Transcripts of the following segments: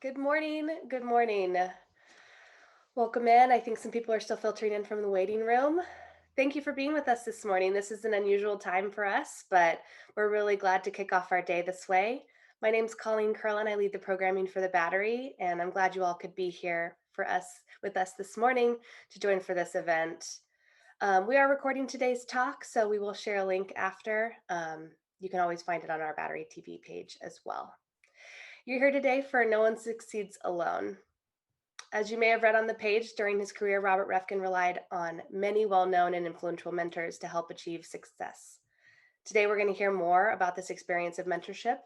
Good morning. Good morning. Welcome in. I think some people are still filtering in from the waiting room. Thank you for being with us this morning. This is an unusual time for us, but we're really glad to kick off our day this way. My name's Colleen Curlin. I lead the programming for the Battery, and I'm glad you all could be here with us this morning to join for this event. We are recording today's talk, so we will share a link after. You can always find it on our Battery TV page as well. You're here today for No One Succeeds Alone. As you may have read on the page, during his career, Robert Reffkin relied on many well-known and influential mentors to help achieve success. Today, we're going to hear more about this experience of mentorship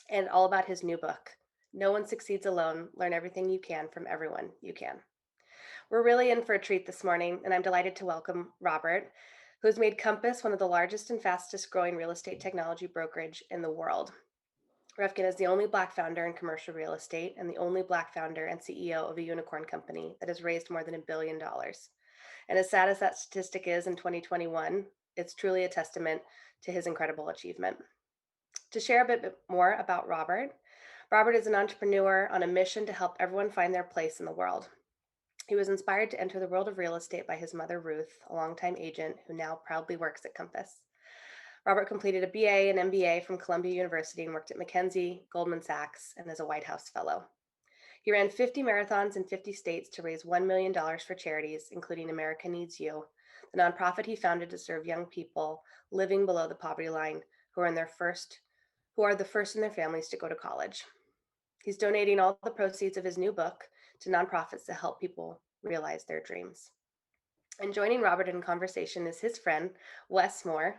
and all about his new book, No One Succeeds Alone, Learn Everything You Can from Everyone You Can. We're really in for a treat this morning, and I'm delighted to welcome Robert, who has made Compass one of the largest and fastest growing real estate technology brokerage in the world. Reffkin is the only Black founder in commercial real estate and the only Black founder and CEO of a unicorn company that has raised more than $1 billion. And as sad as that statistic is in 2021, it's truly a testament to his incredible achievement. To share a bit more about Robert, Robert is an entrepreneur on a mission to help everyone find their place in the world. He was inspired to enter the world of real estate by his mother, Ruth, a longtime agent who now proudly works at Compass. Robert completed a BA and MBA from Columbia University and worked at McKinsey, Goldman Sachs, and as a White House Fellow. He ran 50 marathons in 50 states to raise $1 million for charities, including America Needs You, the nonprofit he founded to serve young people living below the poverty line who are the first in their families to go to college. He's donating all the proceeds of his new book to nonprofits to help people realize their dreams. And joining Robert in conversation is his friend, Wes Moore.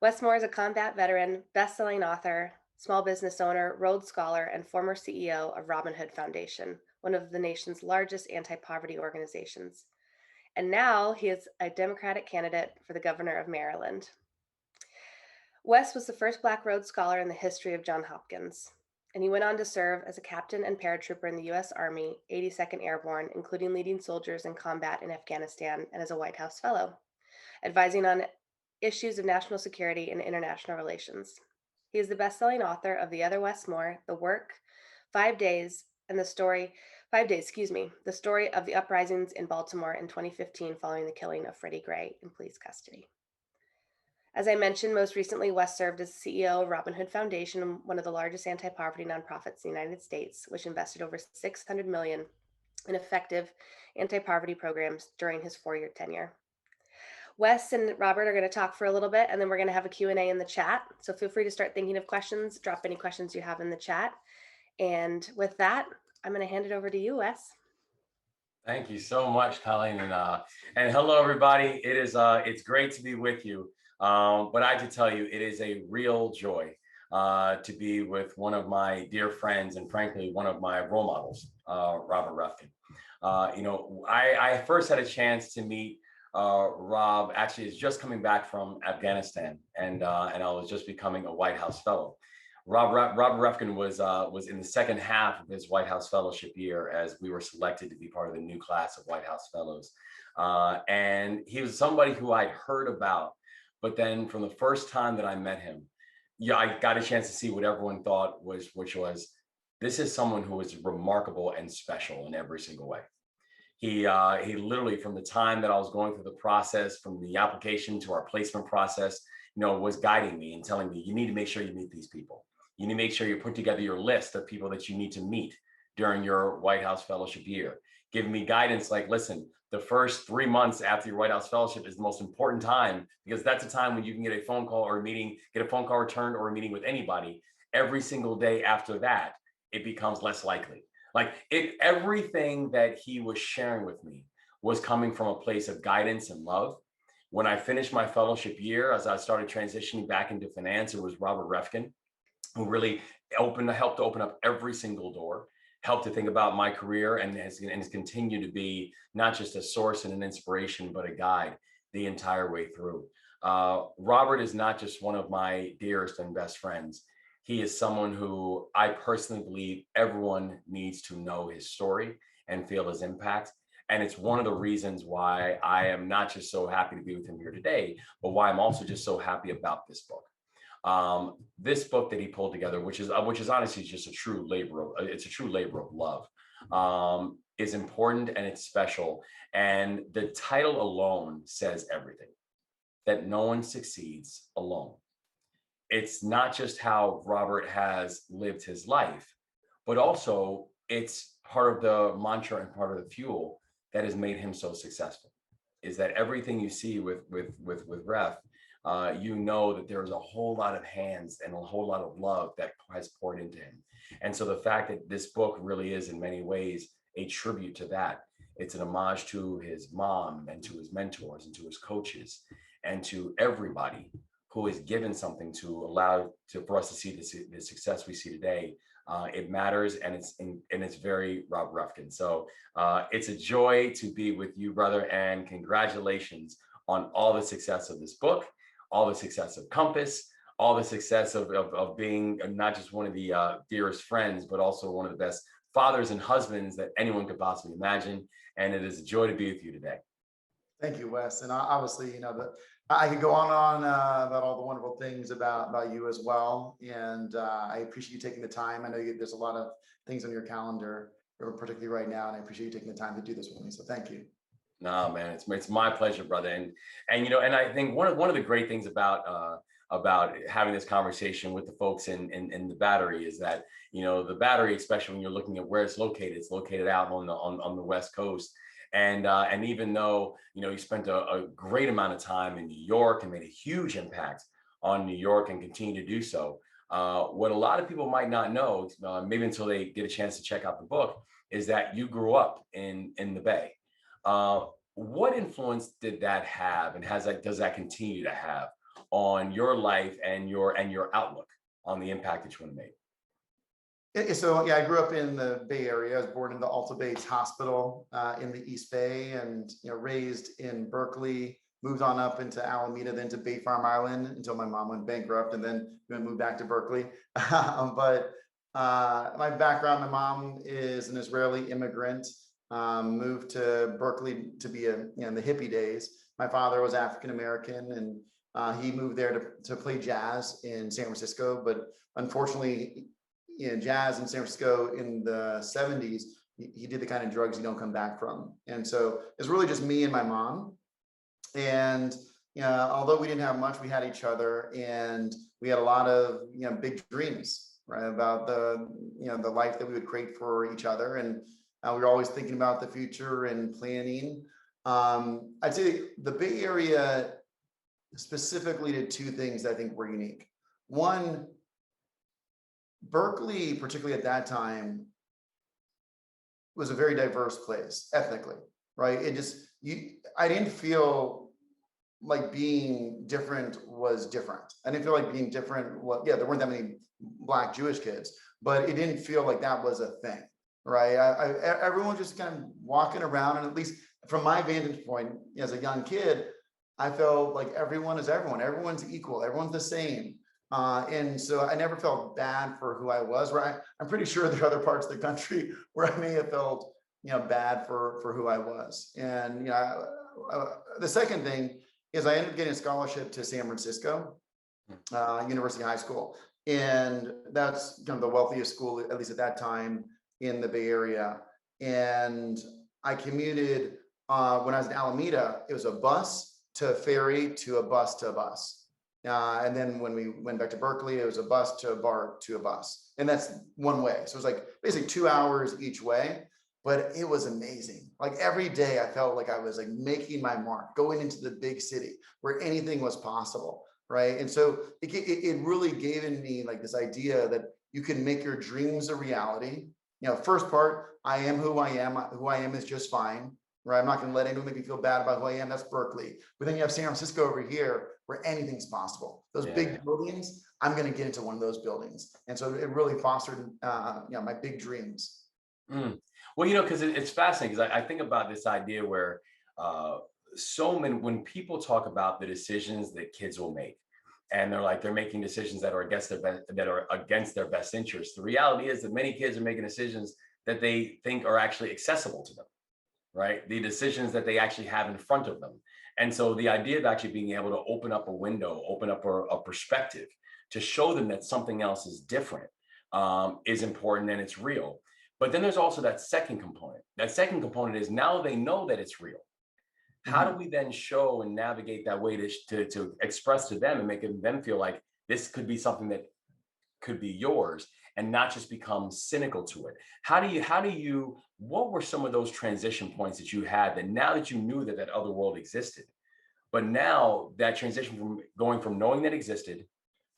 Wes Moore is a combat veteran, best-selling author, small business owner, Rhodes Scholar, and former CEO of Robin Hood Foundation, one of the nation's largest anti-poverty organizations. And now he is a Democratic candidate for the governor of Maryland. Wes was the first Black Rhodes Scholar in the history of Johns Hopkins, and he went on to serve as a captain and paratrooper in the U.S. Army, 82nd Airborne, including leading soldiers in combat in Afghanistan, and as a White House Fellow, advising on issues of national security and international relations. He is the best-selling author of The Other Wes Moore, The Work, 5 Days, and the story of the uprisings in Baltimore in 2015 following the killing of Freddie Gray in police custody. As I mentioned, most recently, Wes served as CEO of Robin Hood Foundation, one of the largest anti-poverty nonprofits in the United States, which invested over $600 million in effective anti-poverty programs during his 4-year tenure. Wes and Robert are going to talk for a little bit, and then we're going to have a Q&A in the chat. So feel free to start thinking of questions, drop any questions you have in the chat. And with that, I'm going to hand it over to you, Wes. Thank you so much, Colleen, and hello, everybody. It's great to be with you. But I have to tell you, it is a real joy to be with one of my dear friends and, frankly, one of my role models, Robert Reffkin. I first had a chance to meet Rob. Actually, is just coming back from Afghanistan, and I was just becoming a White House Fellow. Robert Reffkin was in the second half of his White House Fellowship year as we were selected to be part of the new class of White House Fellows. And he was somebody who I'd heard about, but then from the first time that I met him, I got a chance to see what everyone thought which was, this is someone who is remarkable and special in every single way. He literally, from the time that I was going through the process, from the application to our placement process, was guiding me and telling me, you need to make sure you meet these people. You need to make sure you put together your list of people that you need to meet during your White House Fellowship year. Giving me guidance like, listen, the first 3 months after your White House Fellowship is the most important time, because that's a time when you can get a phone call or a meeting, get a phone call returned or a meeting with anybody. Every single day after that, it becomes less likely. Everything that he was sharing with me was coming from a place of guidance and love. When I finished my fellowship year, as I started transitioning back into finance, it was Robert Reffkin who really helped to open up every single door, helped to think about my career, and has continued to be not just a source and an inspiration, but a guide the entire way through. Robert is not just one of my dearest and best friends. He is someone who I personally believe everyone needs to know his story and feel his impact. And it's one of the reasons why I am not just so happy to be with him here today, but why I'm also just so happy about this book. This book that he pulled together, which is honestly just a true labor of, it's a true labor of love, is important and it's special. And the title alone says everything, that no one succeeds alone. It's not just how Robert has lived his life, but also it's part of the mantra and part of the fuel that has made him so successful. Is that everything you see with Ref, you know that there's a whole lot of hands and a whole lot of love that has poured into him. And so the fact that this book really is in many ways a tribute to that. It's an homage to his mom and to his mentors and to his coaches and to everybody who is given something to allow for us to see the success we see today. It matters, and it's very Robert Reffkin. So it's a joy to be with you, brother, and congratulations on all the success of this book, all the success of Compass, all the success of being not just one of the dearest friends, but also one of the best fathers and husbands that anyone could possibly imagine. And it is a joy to be with you today. Thank you, Wes. And obviously, I could go on and on about all the wonderful things about you as well. And I appreciate you taking the time. I know there's a lot of things on your calendar, particularly right now, and I appreciate you taking the time to do this with me. So thank you. No, man, it's my pleasure, brother. And and I think one of the great things about having this conversation with the folks in the Battery is that the Battery, especially when you're looking at where it's located out on the West Coast. And even though you spent a great amount of time in New York and made a huge impact on New York and continue to do so, what a lot of people might not know, maybe until they get a chance to check out the book, is that you grew up in the Bay. What influence did that have, and does that continue to have on your life and your outlook on the impact that you want to make? So yeah, I grew up in the Bay Area. I was born in the Alta Bates Hospital in the East Bay, and raised in Berkeley. Moved on up into Alameda, then to Bay Farm Island until my mom went bankrupt, and then moved back to Berkeley. But my background: my mom is an Israeli immigrant. Moved to Berkeley to be in the hippie days. My father was African American, and he moved there to play jazz in San Francisco. But unfortunately, jazz in San Francisco in the 70s, he did the kind of drugs you don't come back from. And so it's really just me and my mom. And although we didn't have much, we had each other, and we had a lot of big dreams, right, about the life that we would create for each other. And we were always thinking about the future and planning. I'd say the Bay Area specifically did two things that I think were unique. One, Berkeley, particularly at that time, was a very diverse place ethnically, right? I didn't feel like being different was different. I didn't feel like being different there weren't that many Black Jewish kids, but it didn't feel like that was a thing, right? Everyone just kind of walking around, and at least from my vantage point as a young kid, I felt like everyone is everyone. Everyone's equal. Everyone's the same. And so I never felt bad for who I was. Right? I'm pretty sure there are other parts of the country where I may have felt, bad for who I was. And the second thing is I ended up getting a scholarship to San Francisco University High School, and that's kind of the wealthiest school, at least at that time, in the Bay Area. And I commuted when I was in Alameda. It was a bus to a ferry to a bus to a bus. And then when we went back to Berkeley, it was a bus to a bar to a bus. And that's one way. So it was like basically 2 hours each way, but it was amazing. Like every day I felt like I was like making my mark, going into the big city where anything was possible, right? And so it really gave in me like this idea that you can make your dreams a reality. First part, I am who I am. Who I am is just fine. Right? I'm not going to let anyone make me feel bad about who I am. That's Berkeley. But then you have San Francisco over here where anything's possible. Those big buildings, I'm going to get into one of those buildings. And so it really fostered, my big dreams. Well, because it's fascinating, because I think about this idea where when people talk about the decisions that kids will make, and they're making decisions that are against their best interests. The reality is that many kids are making decisions that they think are actually accessible to them. Right? The decisions that they actually have in front of them. And so the idea of actually being able to open up a window, open up a perspective to show them that something else is different, is important and it's real. But then there's also that second component. That second component is now they know that it's real. How do we then show and navigate that way to express to them and make them feel like this could be something that could be yours and not just become cynical to it? What were some of those transition points that you had that now that you knew that that other world existed, but now that transition from going from knowing that existed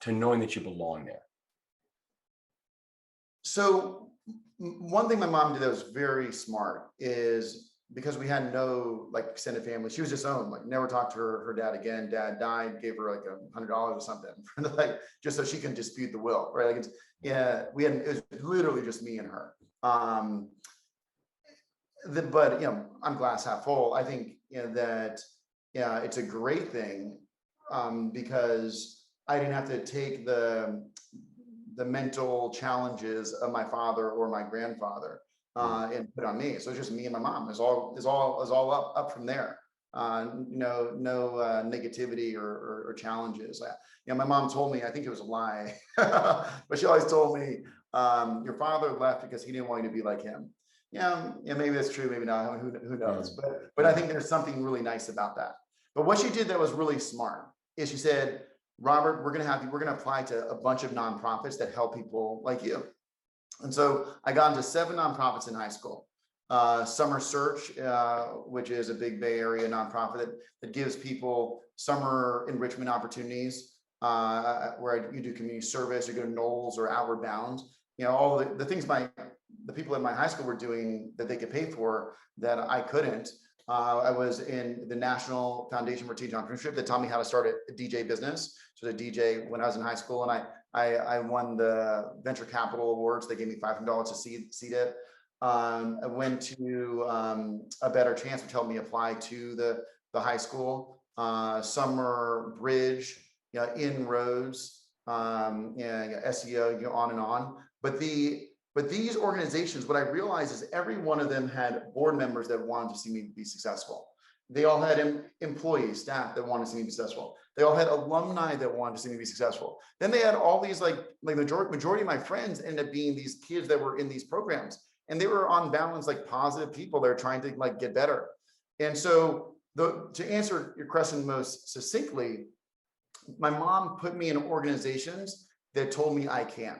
to knowing that you belong there? So one thing my mom did that was very smart is, because we had no like extended family, she was just owned, like never talked to her dad again. Dad died, gave her like $100 or something, like just so she can dispute the will, right? Like, it was literally just me and her. But I'm glass half full. I think that it's a great thing, because I didn't have to take the mental challenges of my father or my grandfather and put on me. So it's just me and my mom. It's all up from there. No negativity or challenges. My mom told me, I think it was a lie, but she always told me, your father left because he didn't want you to be like him. Yeah, maybe that's true, maybe not. Who knows? But I think there's something really nice about that. But what she did that was really smart is she said, Robert, we're gonna apply to a bunch of nonprofits that help people like you. And so I got into 7 nonprofits in high school. Summer Search, which is a big Bay Area nonprofit that gives people summer enrichment opportunities, where you do community service, you go to Knowles or Outward Bound. All the things the people in my high school were doing that they could pay for that I couldn't. I was in the National Foundation for Teen Entrepreneurship that taught me how to start a DJ business. So the DJ when I was in high school, and I won the venture capital awards. They gave me $500 to seed it. I went to a Better Chance, which helped me apply to the high school. Summer Bridge, Inroads, SEO, on and on. But these organizations, what I realized is every one of them had board members that wanted to see me be successful. They all had employees, staff that wanted to see me be successful. They all had alumni that wanted to see me be successful. Then they had all these like majority of my friends ended up being these kids that were in these programs, and they were on balance like positive people. They're trying to like get better. And so to answer your question most succinctly, my mom put me in organizations that told me I can.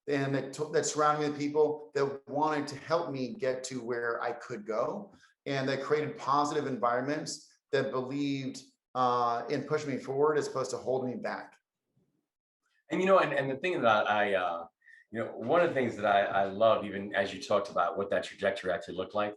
And that surrounded me with people that wanted to help me get to where I could go, and that created positive environments that believed in pushing me forward as opposed to holding me back. And and the thing that one of the things that I love, even as you talked about what that trajectory actually looked like,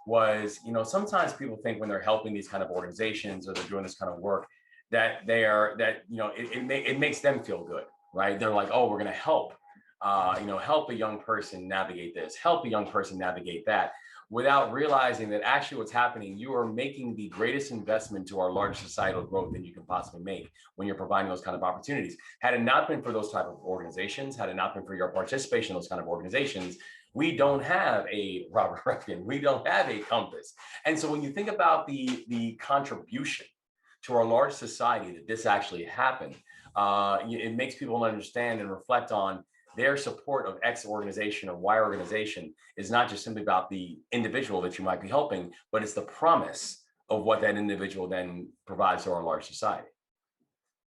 was sometimes people think when they're helping these kind of organizations or they're doing this kind of work that it makes them feel good, right? They're like, oh, we're going to help. Help a young person navigate this, help a young person navigate that, without realizing that actually what's happening, you are making the greatest investment to our large societal growth that you can possibly make when you're providing those kind of opportunities. Had it not been for those type of organizations, had it not been for your participation in those kind of organizations, we don't have a Robert Reffkin, we don't have a Compass. And so when you think about the contribution to our large society that this actually happened, it makes people understand and reflect on their support of X organization or Y organization is not just simply about the individual that you might be helping, but it's the promise of what that individual then provides to our large society.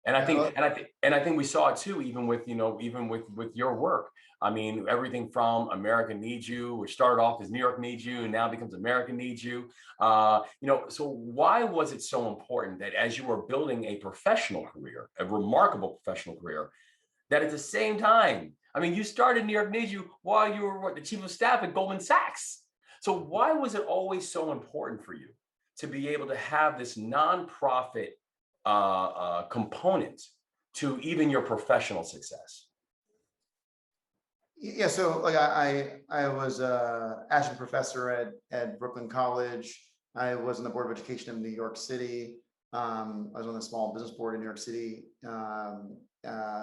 And I think we saw it too, even with your work. I mean, everything from America Needs You, which started off as New York Needs You and now becomes America Needs You. So why was it so important that as you were building a professional career, a remarkable professional career, that at the same time, I mean, you started New York Needs You while you were the chief of staff at Goldman Sachs. So why was it always so important for you to be able to have this nonprofit component to even your professional success? Yeah, so like I was an adjunct professor at Brooklyn College. I was on the Board of Education of New York City. I was on the Small Business Board in New York City.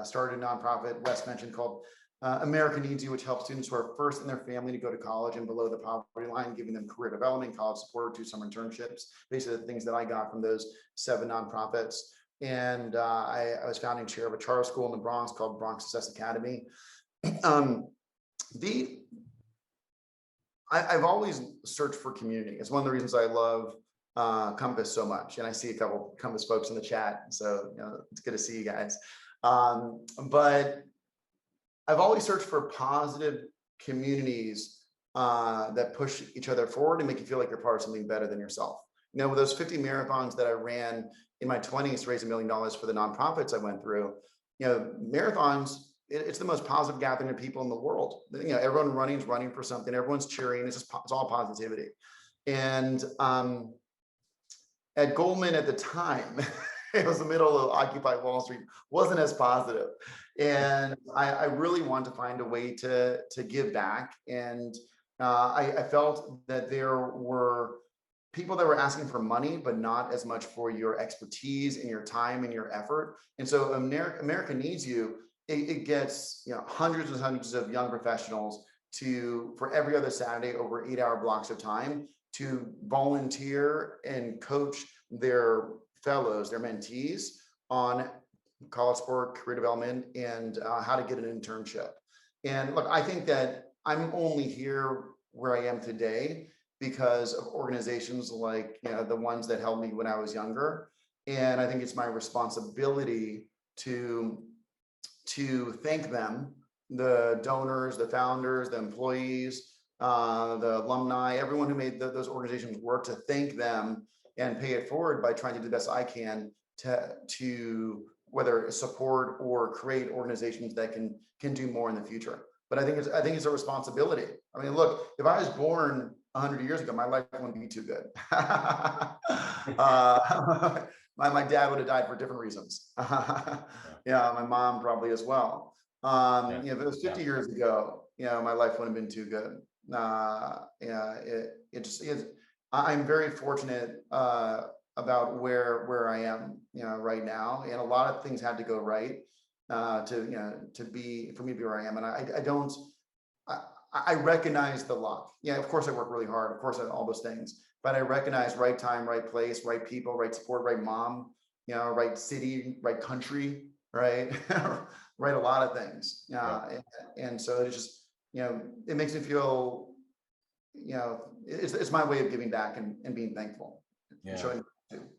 Started a nonprofit, Wes mentioned, called America Needs You, which helps students who are first in their family to go to college and below the poverty line, giving them career development, college support, 2 summer internships, basically the things that I got from those 7 nonprofits. and I was founding chair of a charter school in the Bronx called Bronx Success Academy. Um, I've always searched for community. It's one of the reasons I love Compass so much. And I see a couple Compass folks in the chat, so it's good to see you guys. But I've always searched for positive communities that push each other forward and make you feel like you're part of something better than yourself. With those 50 marathons that I ran in my 20s to raise $1 million for the nonprofits I went through, marathons, it's the most positive gathering of people in the world. Everyone running for something. Everyone's cheering. It's all positivity. And at Goldman at the time, it was the middle of Occupy Wall Street, wasn't as positive. And I really wanted to find a way to give back. And I felt that there were people that were asking for money, but not as much for your expertise and your time and your effort. And so America needs you. It gets hundreds and hundreds of young professionals for every other Saturday over 8-hour blocks of time to volunteer and coach their fellows, their mentees on college sport, career development, and how to get an internship. And look, I think that I'm only here where I am today because of organizations like the ones that helped me when I was younger. And I think it's my responsibility to thank them, the donors, the founders, the employees, the alumni, everyone who made those organizations work, to thank them and pay it forward by trying to do the best I can to whether support or create organizations that can do more in the future. But I think it's a responsibility. I mean, look, if I was born 100 years ago, my life wouldn't be too good. My dad would have died for different reasons. My mom probably as well. If it was 50 years ago, my life wouldn't have been too good. I'm very fortunate about where I am, right now, and a lot of things had to go right for me to be where I am, and I recognize the luck. Of course I work really hard, of course all those things, but I recognize right time, right place, right people, right support, right mom, right city, right country, right, right, a lot of things. And so it's just, it makes me feel, it's my way of giving back and being thankful. And showing gratitude.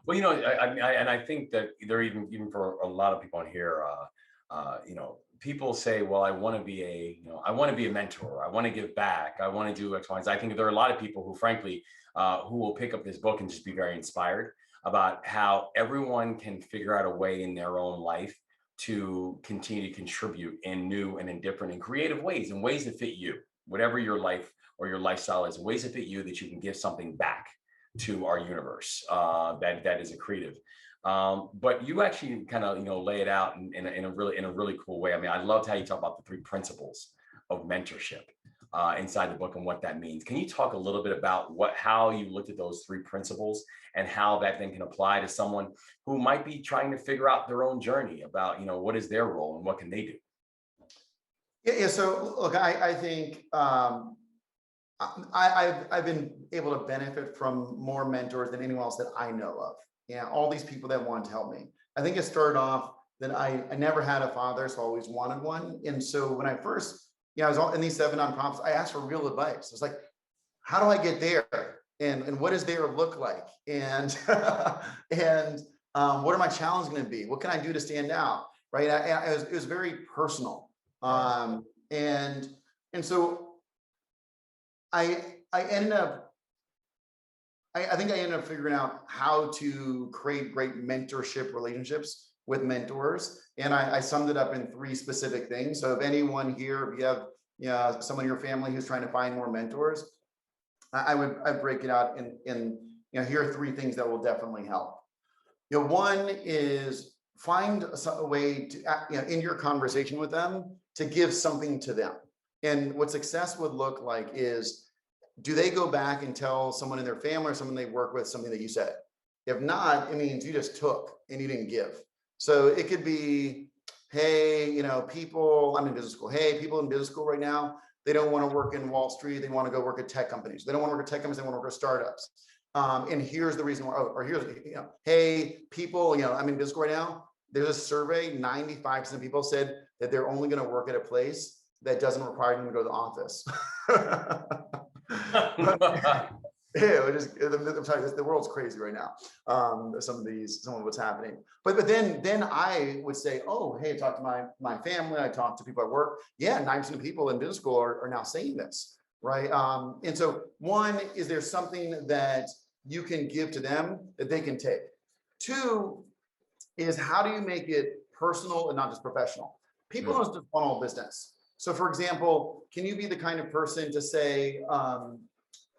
Well, I think that there even for a lot of people on here, people say, well, I want to be a mentor. I want to give back. I want to do X, Y, and Z. I think there are a lot of people who, frankly, who will pick up this book and just be very inspired about how everyone can figure out a way in their own life to continue to contribute in new and in different and creative ways, in ways that fit you, whatever your life or your lifestyle is, ways that fit you, that you can give something back to our universe that is accretive. But you actually kind of lay it out in a really cool way. I mean, I loved how you talk about the 3 principles of mentorship inside the book and what that means. Can you talk a little bit about how you looked at those 3 principles and how that then can apply to someone who might be trying to figure out their own journey about what is their role and what can they do? Yeah. So look, I think I've been able to benefit from more mentors than anyone else that I know of. All these people that want to help me. I think it started off that I never had a father, so I always wanted one. And so when I first, I was in these 7 nonprofits, I asked for real advice. I was like, how do I get there? And what does there look like? And what are my challenges going to be? What can I do to stand out? Right? It was very personal. And so I ended up, I think I ended up figuring out how to create great mentorship relationships with mentors. And I summed it up in 3 specific things. So if anyone here, if you have someone in your family who's trying to find more mentors, I'd break it out in here are 3 things that will definitely help. One is find a way to, in your conversation with them, to give something to them. And what success would look like is, do they go back and tell someone in their family or someone they work with something that you said? If not, it means you just took and you didn't give. So it could be, hey, people, I'm in business school. Hey, people in business school right now, they don't want to work in Wall Street. They want to go work at tech companies. They don't want to work at tech companies. They want to work at startups. And here's the reason why, or here's, hey, people, I'm in business right now. There's a survey, 95% of people said that they're only going to work at a place that doesn't require them to go to the office. Yeah, I'm sorry, the world's crazy right now. Some of what's happening. But then I would say, oh, hey, I talked to my family, I talked to people at work. Yeah, 90% of people in business school are now saying this, right? And so one, is there something that you can give to them that they can take? Two is, how do you make it personal and not just professional? People don't just funnel business. So for example, can you be the kind of person to say,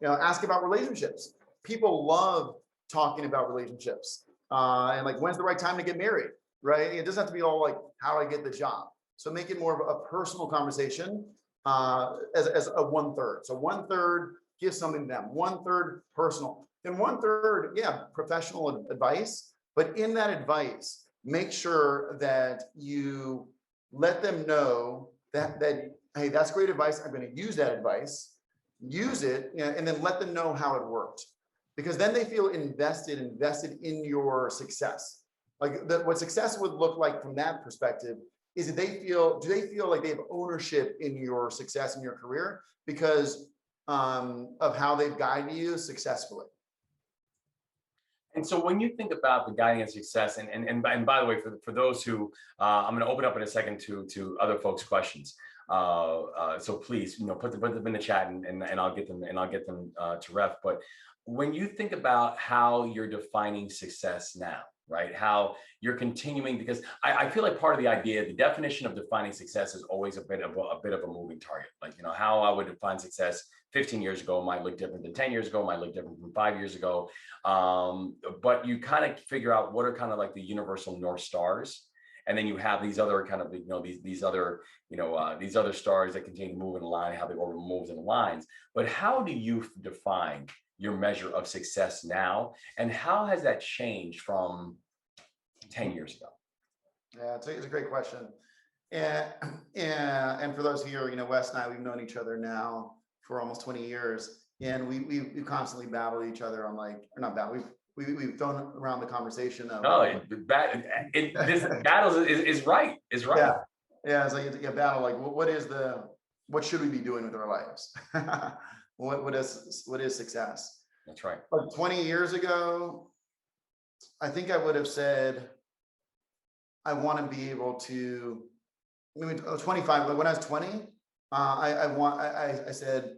ask about relationships? People love talking about relationships. And like, when's the right time to get married, right? It doesn't have to be all like, how do I get the job? So make it more of a personal conversation as a 1/3. So 1/3, give something to them. 1/3 personal. Then 1/3, yeah, professional advice. But in that advice, make sure that you let them know that hey, that's great advice. I'm going to use that advice. Use it, and then let them know how it worked, because then they feel invested in your success. Like what success would look like from that perspective is that do they feel like they have ownership in your success in your career because of how they've guided you successfully. And so when you think about the guiding and success, and by the way, for those who, I'm going to open up in a second to other folks' questions. So please, put them in the chat, and I'll get them to Ref. But when you think about how you're defining success now, right? How you're continuing, because I feel like part of the idea, the definition of defining success is always a bit of a moving target. Like, how I would define success 15 years ago might look different than 10 years ago, might look different from 5 years ago. But you kind of figure out what are kind of like the universal North Stars. And then you have these other kind of, these other stars that continue to move in a line, how the orbit moves in lines. But how do you define your measure of success now? And how has that changed from 10 years ago? Yeah, it's a great question. And for those here, Wes and I, we've known each other now for almost 20 years. And we constantly battle each other on or not battle, we've thrown around the conversation of this battle is right. Yeah, it's like a battle, like what should we be doing with our lives? what is success? That's right. But 20 years ago, I think I would have said I want to be able to, 25, like when I was 20, I said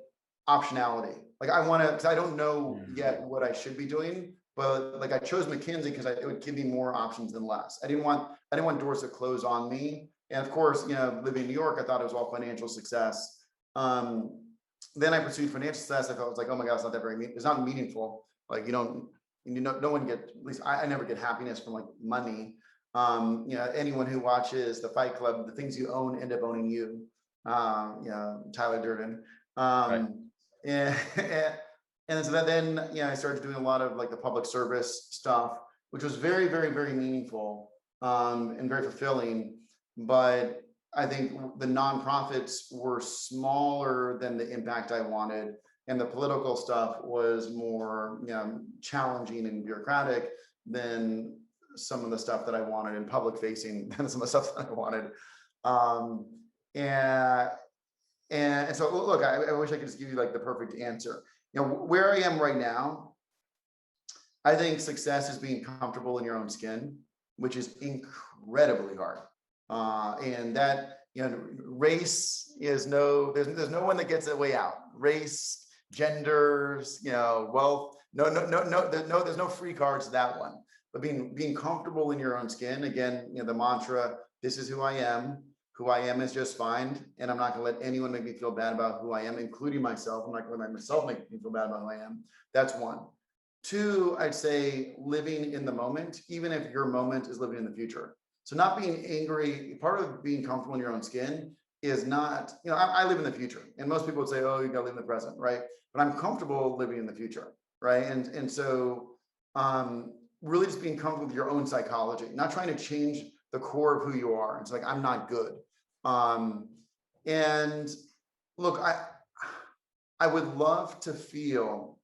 optionality. Like I want to, because I don't know yet what I should be doing. But like I chose McKinsey because it would give me more options than less. I didn't want doors to close on me. And of course, living in New York, I thought it was all financial success. Then I pursued financial success. I felt like, oh my God, it's not meaningful. Like no one gets, at least I never get happiness from like money. Anyone who watches the Fight Club, the things you own end up owning you. Tyler Durden. Right. And so then, I started doing a lot of like the public service stuff, which was very, very, very meaningful and very fulfilling. But I think the nonprofits were smaller than the impact I wanted. And the political stuff was more challenging and bureaucratic than some of the stuff that I wanted, and public facing than some of the stuff that I wanted. And so, look, I wish I could just give you like the perfect answer. Where I am right now, I think success is being comfortable in your own skin, which is incredibly hard. And that, race is there's no one that gets a way out. Race, genders, wealth, there's no free cards to that one. But being comfortable in your own skin, again, the mantra, this is who I am. Who I am is just fine, and I'm not going to let anyone make me feel bad about who I am, including myself. I'm not going to let myself make me feel bad about who I am. That's one. Two, I'd say living in the moment, even if your moment is living in the future. So not being angry. Part of being comfortable in your own skin is not, I live in the future, and most people would say, oh, you got to live in the present, right? But I'm comfortable living in the future, right? And so really just being comfortable with your own psychology, not trying to change the core of who you are. It's like, I'm not good. And look, I would love to feel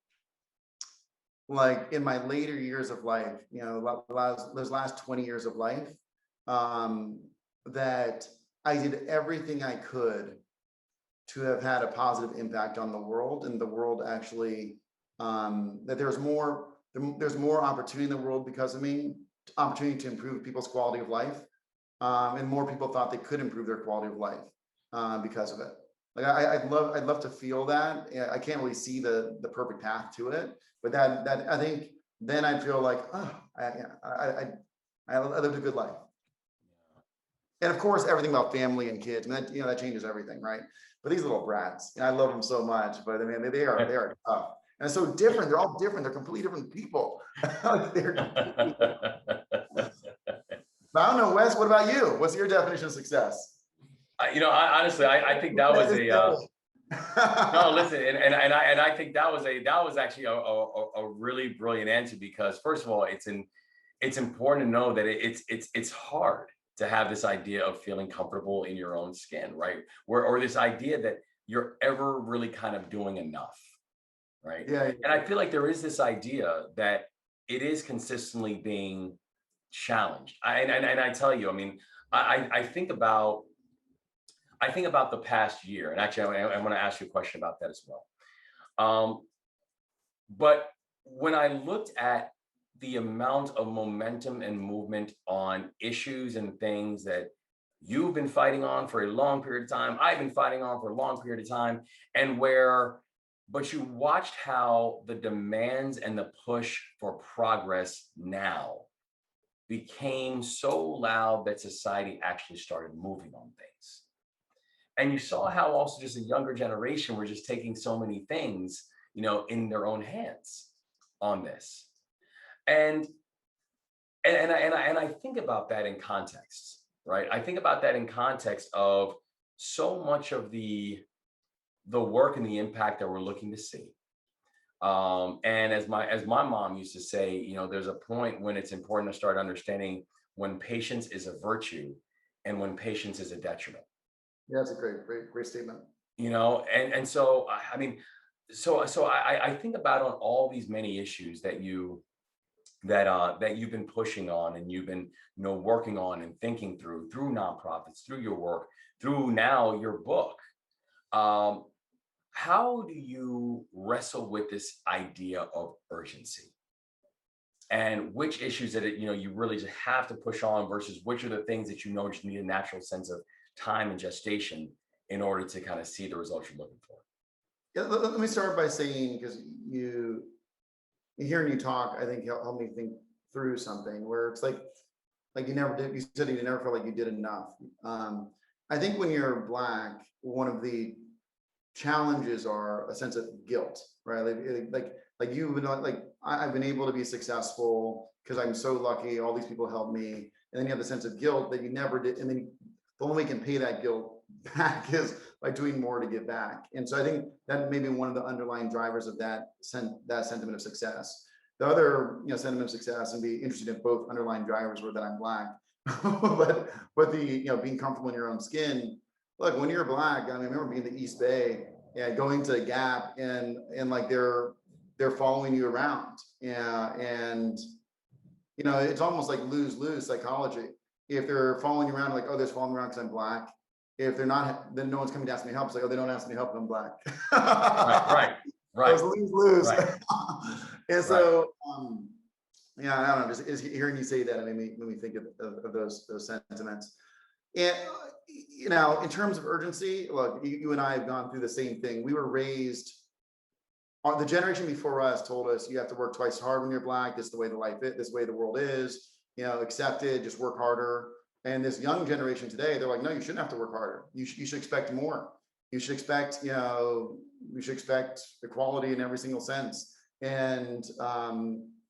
like in my later years of life, those last 20 years of life, that I did everything I could to have had a positive impact on the world, and the world actually, that there's more opportunity in the world because of me, opportunity to improve people's quality of life, and more people thought they could improve their quality of life because of it. Like I'd love to feel that. I can't really see the perfect path to it, but that I think then I'd feel like, oh, I lived a good life. And of course, everything about family and kids, and that, that changes everything, right? But these little brats, I love them so much, but I mean, they are tough. And so different, they're all different. They're completely different people. But I don't know, Wes, what about you? What's your definition of success? Honestly, I think that was no, listen, and I think that was actually a really brilliant answer, because first of all, it's important to know that it's hard to have this idea of feeling comfortable in your own skin, right? Or this idea that you're ever really kind of doing enough, right? Yeah. And I feel like there is this idea that it is consistently being challenged. And I tell you, I mean, I think about the past year, and actually, I want to ask you a question about that as well. But when I looked at the amount of momentum and movement on issues and things that you've been fighting on for a long period of time, I've been fighting on for a long period of time, but you watched how the demands and the push for progress now became so loud that society actually started moving on things. And you saw how also just a younger generation were just taking so many things, in their own hands on this. And I think about that in context, right? I think about that in context of so much of the work and the impact that we're looking to see. And as my mom used to say, there's a point when it's important to start understanding when patience is a virtue and when patience is a detriment. Yeah, that's a great statement. And so I mean, so I think about on all these many issues that you've been pushing on, and you've been working on and thinking through nonprofits, through your work, through now your book. How do you wrestle with this idea of urgency, and which issues that you really just have to push on versus which are the things that just need a natural sense of time and gestation in order to kind of see the results you're looking for? Yeah, let me start by saying, because hearing you talk, I think helped me think through something where it's like you said you never felt like you did enough. I think when you're Black, one of the challenges are a sense of guilt, right? Like you've been like, I've been able to be successful because I'm so lucky, all these people helped me. And then you have the sense of guilt that you never did. And then the only way you can pay that guilt back is by doing more to give back. And so I think that may be one of the underlying drivers of that sentiment of success. The other sentiment of success, and be interested in both underlying drivers were that I'm Black, but the being comfortable in your own skin. Look, when you're Black, I remember being in the East Bay and going to Gap, and like they're following you around. Yeah, and it's almost like lose psychology. If they're following you around, like, oh, they're following me around because I'm Black. If they're not, then no one's coming to ask me help. It's like, oh, they don't ask me help because I'm Black. Right. So lose. Right. And so, yeah, I don't know. Just hearing you say that, it made me think of those sentiments. And in terms of urgency, look, you and I have gone through the same thing. We were raised. The generation before us told us you have to work twice as hard when you're Black. This is the way the life is. This is the way the world is. Accept it. Just work harder. And this young generation today, they're like, no, you shouldn't have to work harder. You should expect more. You should expect, we should expect equality in every single sense. And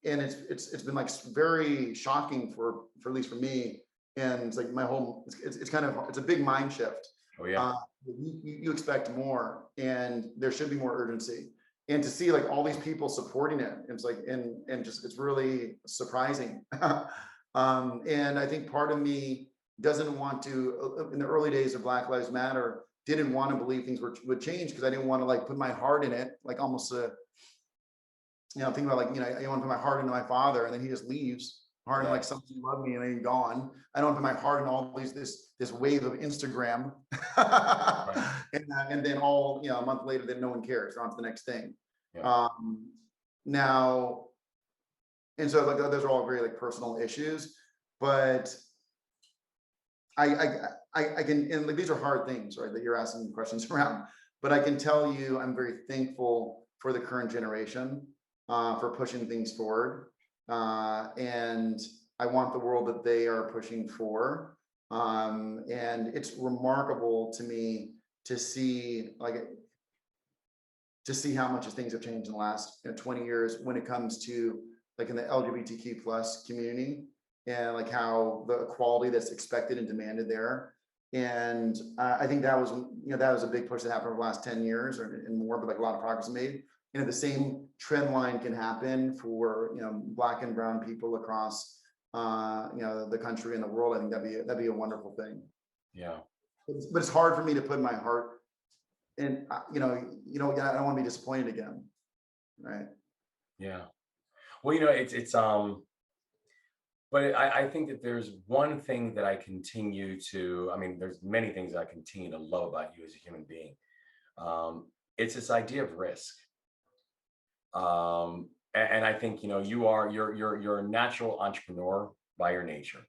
it's been like very shocking for at least for me. And it's like it's a big mind shift. Oh yeah. You expect more, and there should be more urgency. And to see like all these people supporting it, it's like, and just, it's really surprising. And I think part of me doesn't want to, in the early days of Black Lives Matter, didn't want to believe things would change because I didn't want to like put my heart in it, like almost think about like, I want to put my heart into my father, and then he just leaves. Heart into like someone who loved me, and then he's gone. I don't put my heart in all this wave of Instagram, Right. and then all a month later, then no one cares. They're on to the next thing. Yeah. Now, and so like those are all very like personal issues, but I can, and like these are hard things, right, that you're asking questions around. But I can tell you, I'm very thankful for the current generation for pushing things forward. And I want the world that they are pushing for. And it's remarkable to me to see how much things have changed in the last 20 years when it comes to like in the LGBTQ plus community, and like how the equality that's expected and demanded there. And I think that was a big push that happened over the last 10 years and more, but like a lot of progress made. The same trend line can happen for Black and brown people across the country and the world. I think that'd be a wonderful thing. Yeah. But it's hard for me to put my heart in. I don't want to be disappointed again, right? Yeah. Well, it's but I think that there's one thing that I continue to, there's many things that I continue to love about you as a human being. It's this idea of risk. And I think, you're a natural entrepreneur by your nature.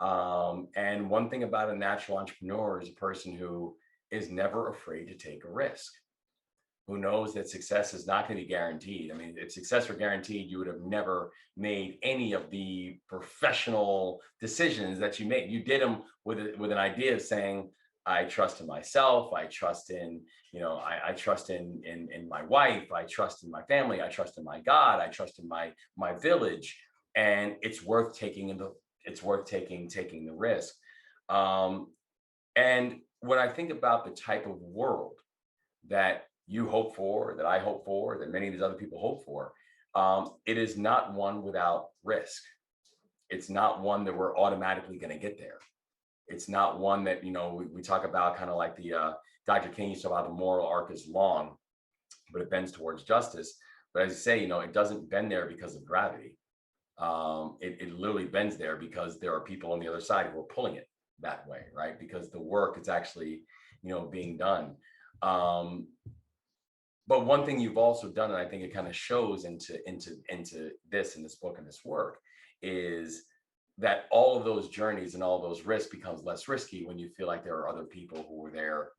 And one thing about a natural entrepreneur is a person who is never afraid to take a risk, who knows that success is not going to be guaranteed. If success were guaranteed, you would have never made any of the professional decisions that you made. You did them with an idea of saying, I trust in myself. I trust in, I trust in my wife. I trust in my family. I trust in my God. I trust in my village, and it's worth taking taking the risk. And when I think about the type of world that you hope for, that I hope for, that many of these other people hope for, it is not one without risk. It's not one that we're automatically going to get there. It's not one that, we talk about kind of like the Dr. King used to talk about the moral arc is long, but it bends towards justice. But as you say, it doesn't bend there because of gravity. It literally bends there because there are people on the other side who are pulling it that way, right? Because the work is actually, being done. But one thing you've also done, and I think it kind of shows into this in this book and this work, is that all of those journeys and all those risks becomes less risky when you feel like there are other people who were there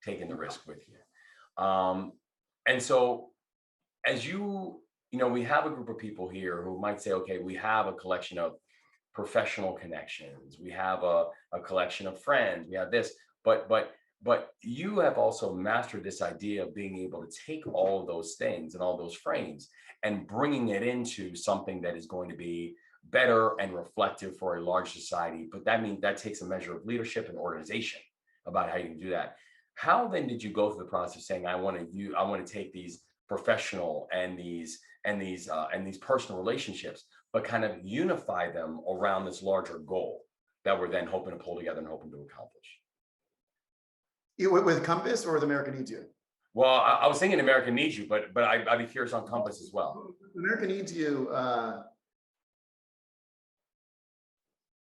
taking the risk with you. And so as we have a group of people here who might say, okay, we have a collection of professional connections, we have a collection of friends, we have this, but you have also mastered this idea of being able to take all of those things and all those frames and bringing it into something that is going to be better and reflective for a large society. But that takes a measure of leadership and organization about how you can do that. How then did you go through the process of saying, I want to take these professional and these personal relationships, but kind of unify them around this larger goal that we're then hoping to pull together and hoping to accomplish? With Compass or with America Needs You? Well, I was thinking America Needs You, but I'd be curious on Compass as well. America Needs You.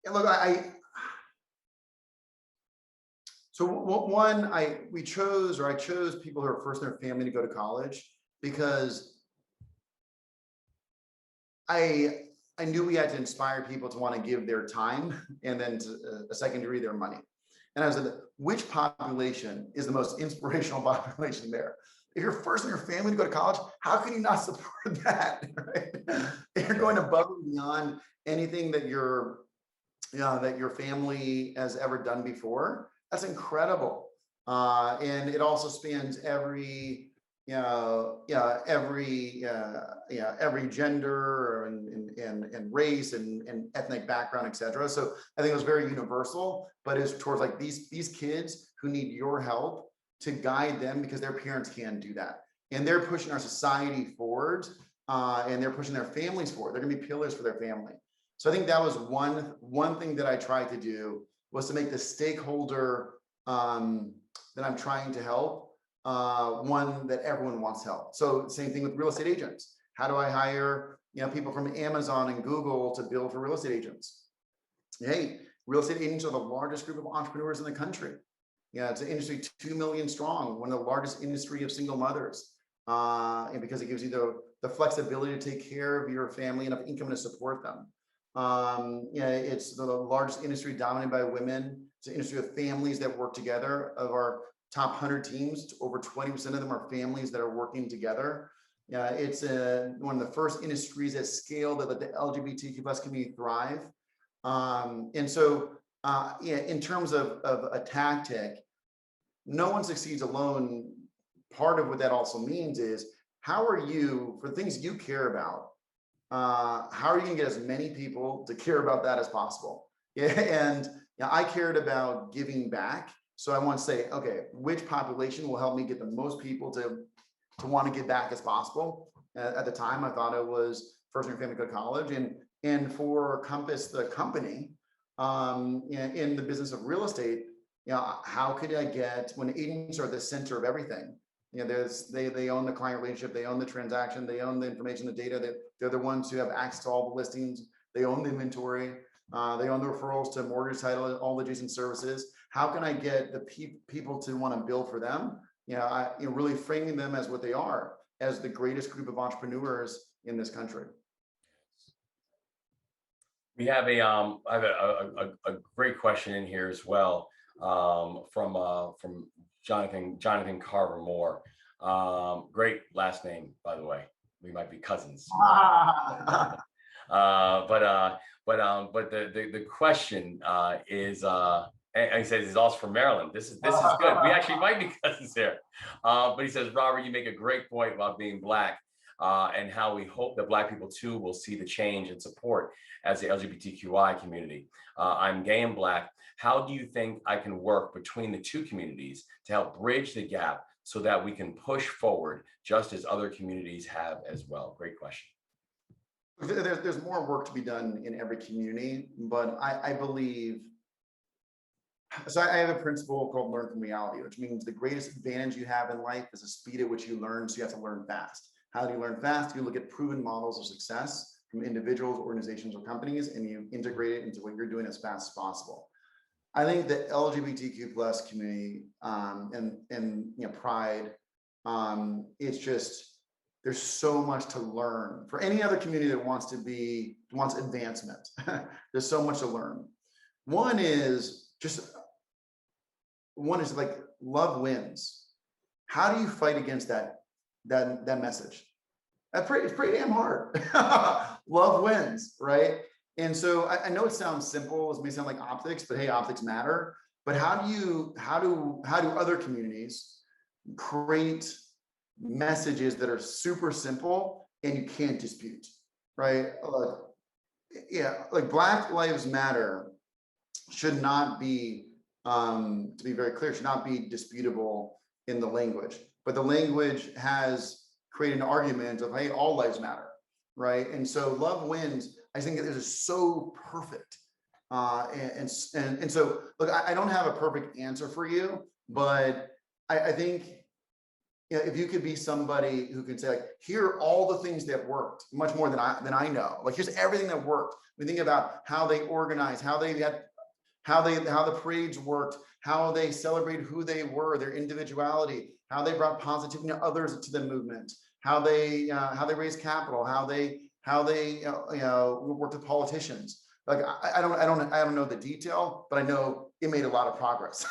Look, I chose people who are first in their family to go to college because I knew we had to inspire people to want to give their time and then a second degree, their money. And I was like, which population is the most inspirational population there? If you're first in your family to go to college, how can you not support that? Right? If you're going above and beyond anything that your family has ever done before, that's incredible. And it also spans every gender and race and ethnic background, etc. So I think it was very universal, but it's towards like these kids who need your help to guide them because their parents can't do that, and they're pushing our society forward, and they're pushing their families forward. They're going to be pillars for their family. So I think that was one thing that I tried to do, was to make the stakeholder that I'm trying to help one that everyone wants help. So same thing with real estate agents. How do I hire, people from Amazon and Google to build for real estate agents? Hey, real estate agents are the largest group of entrepreneurs in the country. Yeah, it's an industry 2 million strong, one of the largest industry of single mothers. And because it gives you the flexibility to take care of your family, enough income to support them. It's the largest industry dominated by women. It's an industry of families that work together. Of our top 100 teams, over 20% of them are families that are working together. It's one of the first industries at scale that let the LGBTQ plus community thrive. And so, in terms of a tactic, no one succeeds alone. Part of what that also means is, how are you, for things you care about, how are you gonna get as many people to care about that as possible? And I cared about giving back. So I want to say, okay, which population will help me get the most people to want to give back as possible? At the time, I thought it was first year family go to college, and for Compass, the company, in the business of real estate, how could I get, when agents are the center of everything, they own the client relationship, they own the transaction, they own the information, the data, that they're the ones who have access to all the listings, they own the inventory, they own the referrals to mortgage, title, all the adjacent services. How can I get the people to want to build for them? Really framing them as what they are, as the greatest group of entrepreneurs in this country. We have I have a great question in here as well, from Jonathan Carver Moore. Great last name, by the way. We might be cousins. But the question is, and he says he's also from Maryland. This is good. We actually might be cousins here. But he says, Robert, you make a great point about being Black, and how we hope that Black people too will see the change and support as the LGBTQI community. I'm gay and Black. How do you think I can work between the two communities to help bridge the gap so that we can push forward just as other communities have as well? Great question. There's more work to be done in every community, but I believe, so I have a principle called learn from reality, which means the greatest advantage you have in life is the speed at which you learn. So you have to learn fast. How do you learn fast? You look at proven models of success from individuals, organizations, or companies, and you integrate it into what you're doing as fast as possible. I think the LGBTQ plus community, and Pride, it's just, there's so much to learn. For any other community that wants advancement, there's so much to learn. One is like love wins. How do you fight against that message? It's pretty damn hard. Love wins, right? And so I know it sounds simple, it may sound like optics, but hey, optics matter. But how do other communities create messages that are super simple and you can't dispute, right? Like Black Lives Matter should not be, to be very clear, should not be disputable in the language. But the language has created an argument of, hey, all lives matter, right? And so love wins. I think this is so perfect. And so, look, I don't have a perfect answer for you, but I think, if you could be somebody who could say, like, here are all the things that worked, much more than I know. Like, here's everything that worked. We think about how they organized, how the parades worked, how they celebrated who they were, their individuality, how they brought positivity to others to the movement, how they raised capital, how they worked with politicians. Like, I don't know the detail, but I know it made a lot of progress.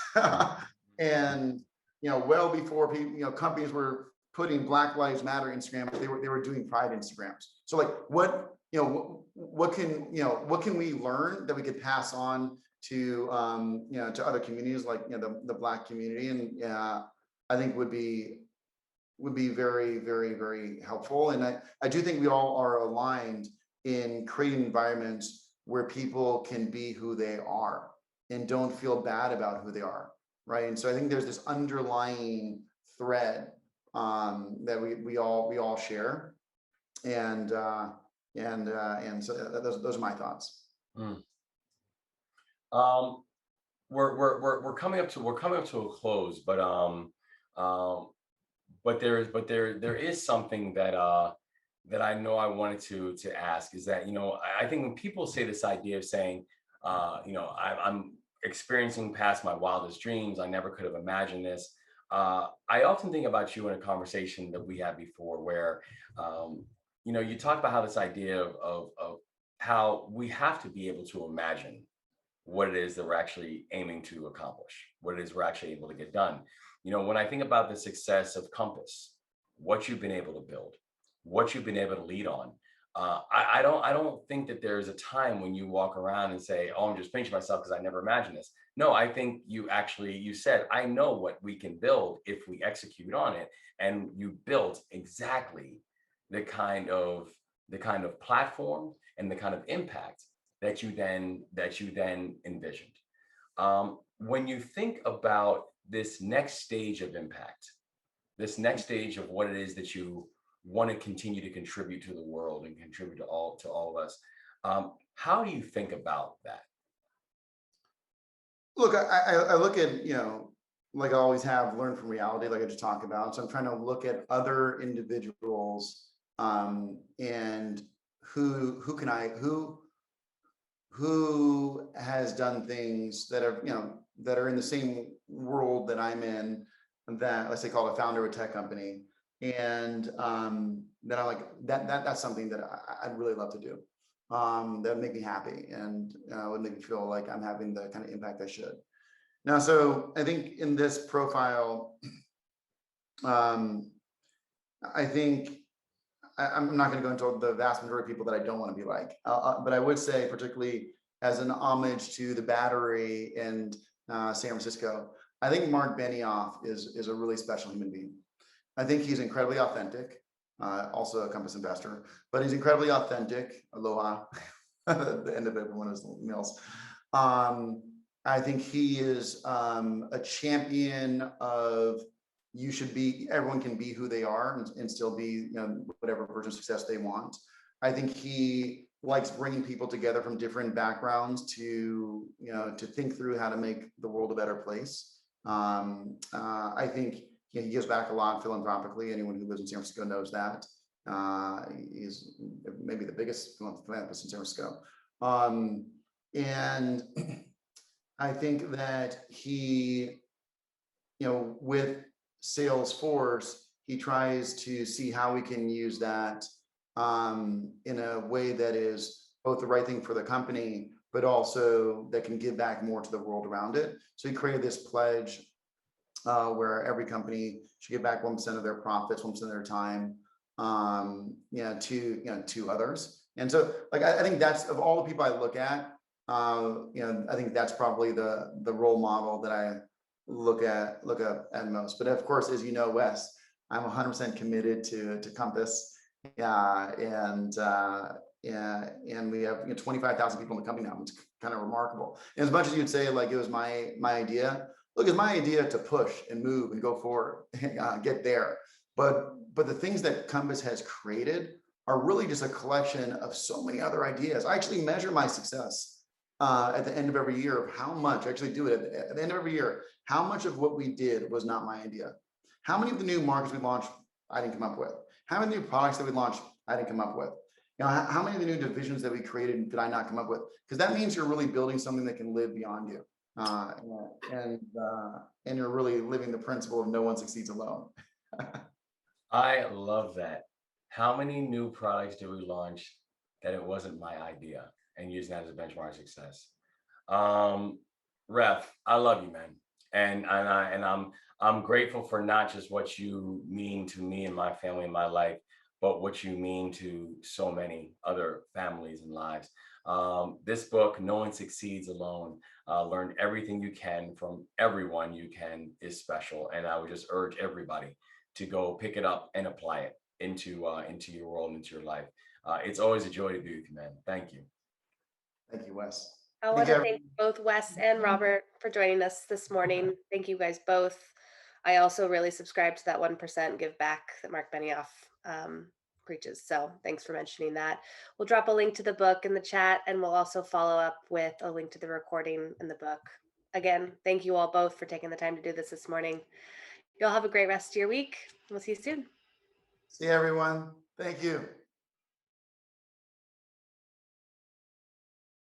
And well before people, companies were putting Black Lives Matter Instagrams, they were doing Pride Instagrams. So like, what can we learn that we could pass on to to other communities, like the Black community, and I think would be very, very, very helpful. And I do think we all are aligned in creating environments where people can be who they are and don't feel bad about who they are, right? And so I think there's this underlying thread that we all share, and so those are my thoughts. We're coming up to a close, but there is something that that I know I wanted to ask is that, I think when people say this idea of saying, I'm experiencing past my wildest dreams, I never could have imagined this. I often think about you in a conversation that we had before where, you talk about how this idea of how we have to be able to imagine what it is that we're actually aiming to accomplish, what it is we're actually able to get done. When I think about the success of Compass, what you've been able to build, what you've been able to lead on, I don't think that there's a time when you walk around and say, "Oh, I'm just pinching myself because I never imagined this." No, I think you said, "I know what we can build if we execute on it," and you built exactly the kind of platform and the kind of impact that you then envisioned. When you think about this next stage of impact, this next stage of what it is that you want to continue to contribute to the world and contribute to all of us, how do you think about that? Look, I look at, like I always have, learned from reality, like I just talked about. So I'm trying to look at other individuals, and who has done things that are, that are in the same world that I'm in, that let's say called a founder of a tech company. And then I'm like, that's something that I'd really love to do. That would make me happy, and would make me feel like I'm having the kind of impact I should. Now, so I think in this profile, I think I'm not going to go into the vast majority of people that I don't want to be like, but I would say, particularly as an homage to the Battery in San Francisco, I think Marc Benioff is a really special human being. I think he's incredibly authentic, also a Compass investor, but he's incredibly authentic. Aloha, the end of every one of his meals. I think he is a champion of everyone can be who they are and still be, whatever version of success they want. I think he likes bringing people together from different backgrounds to think through how to make the world a better place. I think he gives back a lot philanthropically. Anyone who lives in San Francisco knows that. He's maybe the biggest philanthropist in San Francisco. And I think that he, with Salesforce, he tries to see how we can use that in a way that is both the right thing for the company, but also that can give back more to the world around it. So he created this pledge where every company should give back 1% of their profits, 1% of their time, to others. And so, like, I think that's, of all the people I look at, I think that's probably the role model that I look at most. But of course, as you know, Wes, I'm 100% committed to Compass. And we have 25,000 people in the company now. It's kind of remarkable. And as much as you'd say like it was my idea, look, it's my idea to push and move and go forward, get there. But the things that Compass has created are really just a collection of so many other ideas. I actually measure my success at the end of every year of how much, I actually do it at the end of every year, how much of what we did was not my idea. How many of the new markets we launched, I didn't come up with. How many new products that we launched, I didn't come up with. How many of the new divisions that we created did I not come up with? Because that means you're really building something that can live beyond you. And you're really living the principle of no one succeeds alone. I love that. How many new products did we launch that it wasn't my idea, and using that as a benchmark success? Ref, I love you, man. And I'm grateful for not just what you mean to me and my family and my life, but what you mean to so many other families and lives. This book, No One Succeeds Alone, learn everything you can from everyone you can, is special. And I would just urge everybody to go pick it up and apply it into your world, into your life. It's always a joy to be with you, man. Thank you. Thank you, Wes. I want to thank both Wes and Robert for joining us this morning. Thank you guys both. I also really subscribe to that 1% give back that Marc Benioff preaches. So thanks for mentioning that. We'll drop a link to the book in the chat, and we'll also follow up with a link to the recording in the book. Again, thank you all both for taking the time to do this morning. Y'all have a great rest of your week. We'll see you soon. See you, everyone. Thank you.